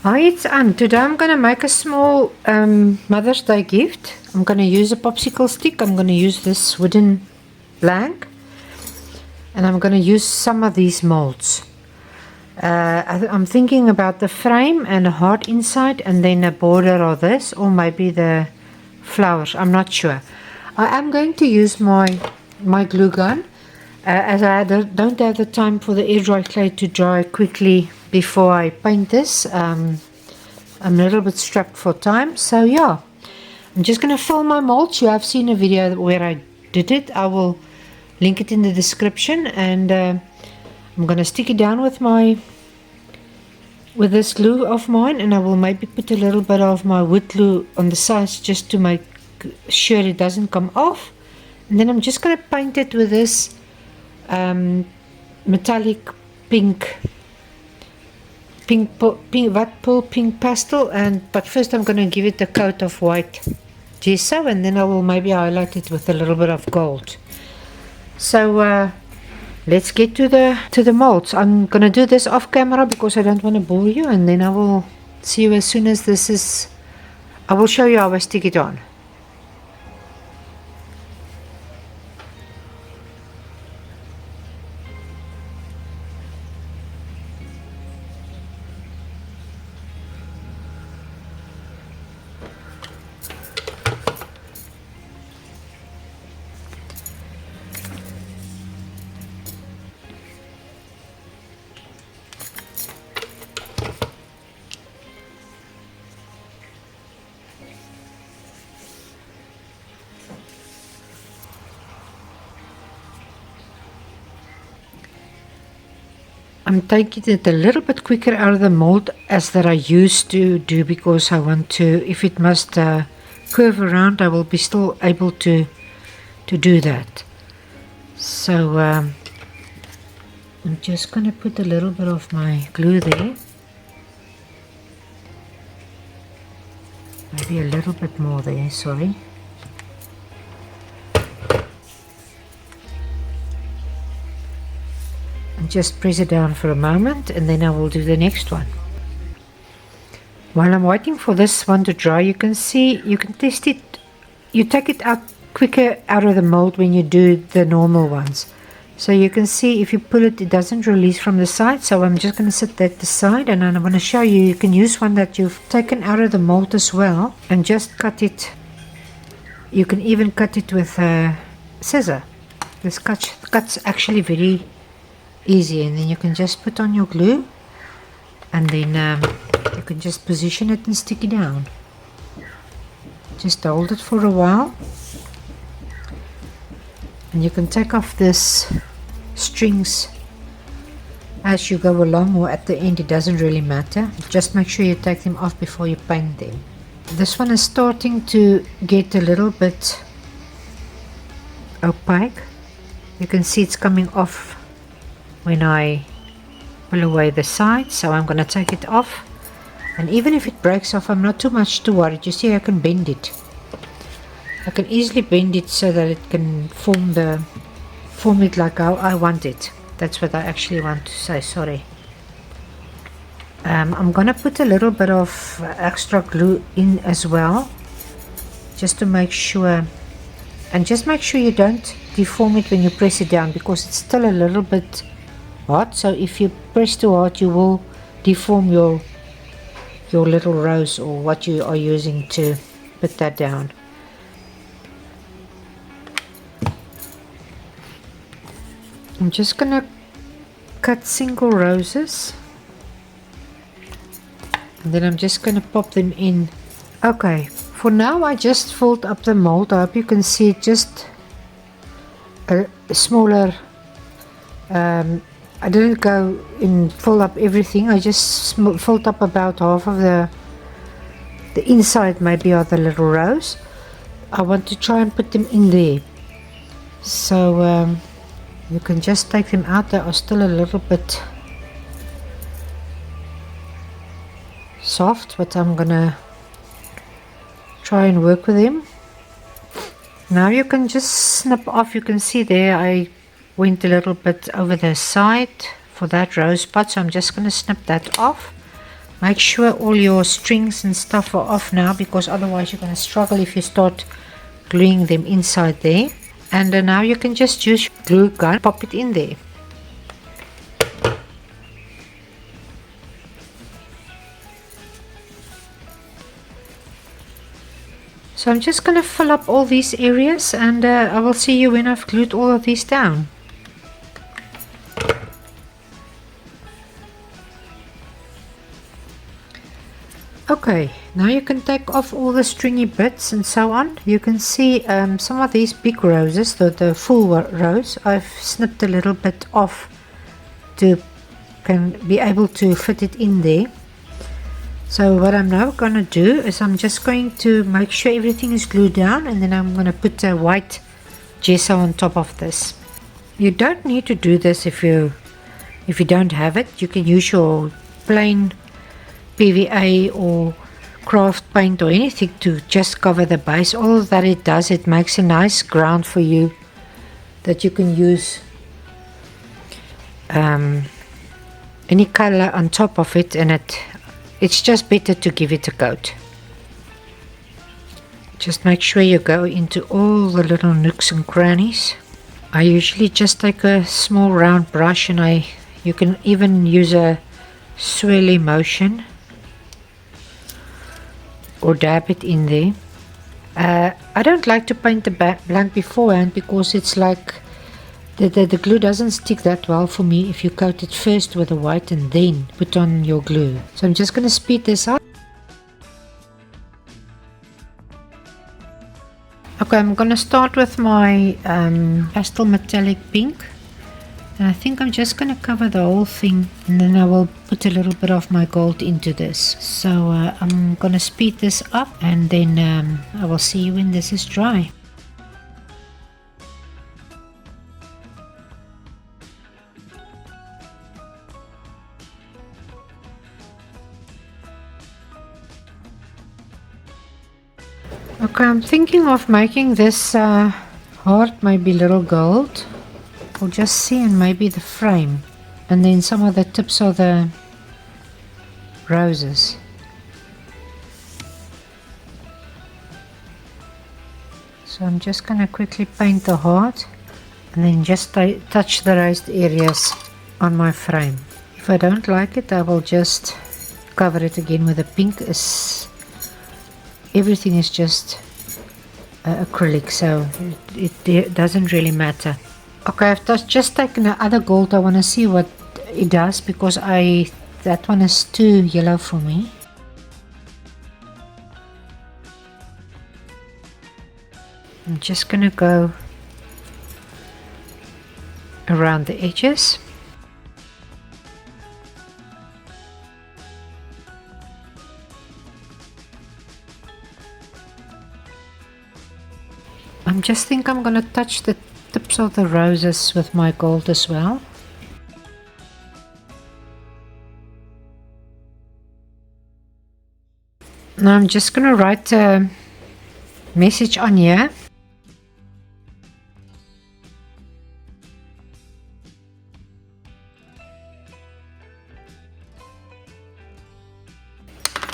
Hi, it's Anne. Today I'm going to make a small Mother's Day gift. I'm going to use a popsicle stick. I'm going to use this wooden blank. And I'm going to use some of these molds. I'm thinking about the frame and a heart inside and then a border of this, or maybe the flowers. I'm not sure. I am going to use my glue gun as I don't have the time for the airdry clay to dry quickly before I paint this. I'm a little bit strapped for time, so yeah, I'm just going to fill my molds. You have seen a video where I did it. I will link it in the description, and I'm going to stick it down with this glue of mine, and I will maybe put a little bit of my wood glue on the sides just to make sure it doesn't come off. And then I'm just going to paint it with this metallic pink pastel, but first I'm going to give it a coat of white gesso, and then I will maybe highlight it with a little bit of gold. So let's get to the molds. I'm going to do this off camera because I don't want to bore you, and then I will see you as soon as this is. I will show you how I stick it on. I'm taking it a little bit quicker out of the mold as that I used to do, because I want to, if it must curve around, I will be still able to do that. So I'm just going to put a little bit of my glue there, maybe a little bit more there, sorry. Just press it down for a moment, and then I will do the next one. While I'm waiting for this one to dry, you can see, you can test it. You take it out quicker out of the mold when you do the normal ones. So you can see if you pull it, it doesn't release from the side. So I'm just going to set that aside, and I'm going to show you, you can use one that you've taken out of the mold as well and just cut it. You can even cut it with a scissor. This cuts actually very easy, and then you can just put on your glue, and then you can just position it and stick it down. Just hold it for a while, and you can take off this strings as you go along, or at the end, it doesn't really matter. Just make sure you take them off before you paint them. This one is starting to get a little bit opaque. You can see it's coming off when I pull away the side, so I'm going to take it off, and even if it breaks off, I'm not too much too worried. You see, I can bend it. I can easily bend it so that it can form it like how I want it. That's what I actually want to say, sorry. I'm going to put a little bit of extra glue in as well, just to make sure, and just make sure you don't deform it when you press it down, because it's still a little bit hot. So if you press too hard, you will deform your little rose, or what you are using to put that down. I'm just gonna cut single roses, and then I'm just gonna pop them in. Okay, for now I just filled up the mold. I hope you can see it, just a smaller. I didn't go and fill up everything. I just filled up about half of the inside maybe of the little rose. I want to try and put them in there. So you can just take them out. They are still a little bit soft, but I'm gonna try and work with them. Now you can just snip off. You can see there I went a little bit over the side for that rose spot, so I'm just going to snip that off. Make sure all your strings and stuff are off now, because otherwise you're going to struggle if you start gluing them inside there. And now you can just use glue gun, pop it in there. So I'm just going to fill up all these areas, and I will see you when I've glued all of these down. Okay, now you can take off all the stringy bits and so on. You can see some of these big roses, the full rose, I've snipped a little bit off to can be able to fit it in there. So what I'm now going to do is I'm just going to make sure everything is glued down, and then I'm going to put a white gesso on top of this. You don't need to do this if you don't have it. You can use your plain PVA or craft paint or anything to just cover the base. All that it does, it makes a nice ground for you that you can use any color on top of it, and it's just better to give it a coat. Just make sure you go into all the little nooks and crannies. I usually just take a small round brush, and you can even use a swirly motion or dab it in there. I don't like to paint the blank beforehand, because it's like the glue doesn't stick that well for me if you coat it first with the white and then put on your glue. So I'm just going to speed this up. Okay, I'm going to start with my pastel metallic pink, and I think I'm just going to cover the whole thing, and then I will put a little bit of my gold into this. So I'm going to speed this up, and then I will see you when this is dry. Okay, I'm thinking of making this heart maybe little gold, or just see, and maybe the frame, and then some of the tips of the roses. So I'm just going to quickly paint the heart, and then just touch the raised areas on my frame. If I don't like it, I will just cover it again with the pink. Everything is just acrylic, so it doesn't really matter. Okay, I've just taken the other gold. I want to see what it does, because that one is too yellow for me. I'm just going to go around the edges. I just think I'm going to touch the tips of the roses with my gold as well. Now I'm just going to write a message on here.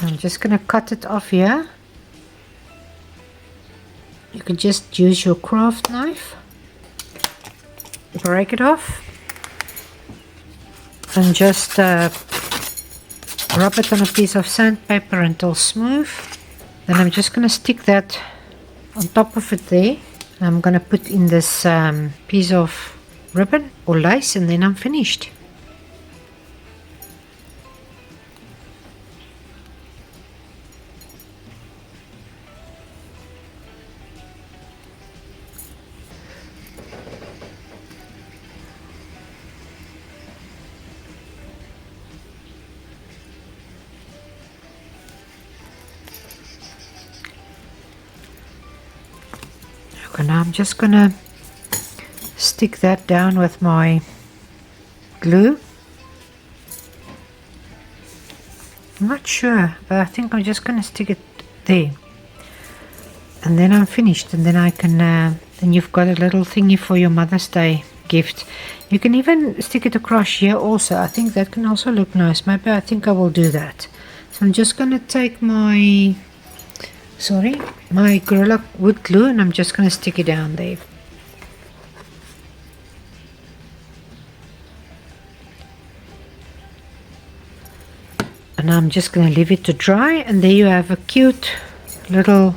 I'm just going to cut it off here. You can just use your craft knife, break it off, and just rub it on a piece of sandpaper until smooth. Then I'm just going to stick that on top of it there. And I'm going to put in this piece of ribbon or lace, and then I'm finished. Okay, now I'm just going to stick that down with my glue. I'm not sure, but I think I'm just going to stick it there. And then I'm finished, and then I can, then you've got a little thingy for your Mother's Day gift. You can even stick it across here also. I think that can also look nice. Maybe I think I will do that. So I'm just going to take my Gorilla wood glue, and I'm just going to stick it down there. And I'm just going to leave it to dry, and there you have a cute little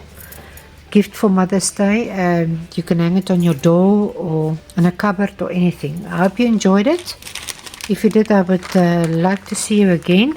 gift for Mother's Day. You can hang it on your door or in a cupboard or anything. I hope you enjoyed it. If you did, I would like to see you again.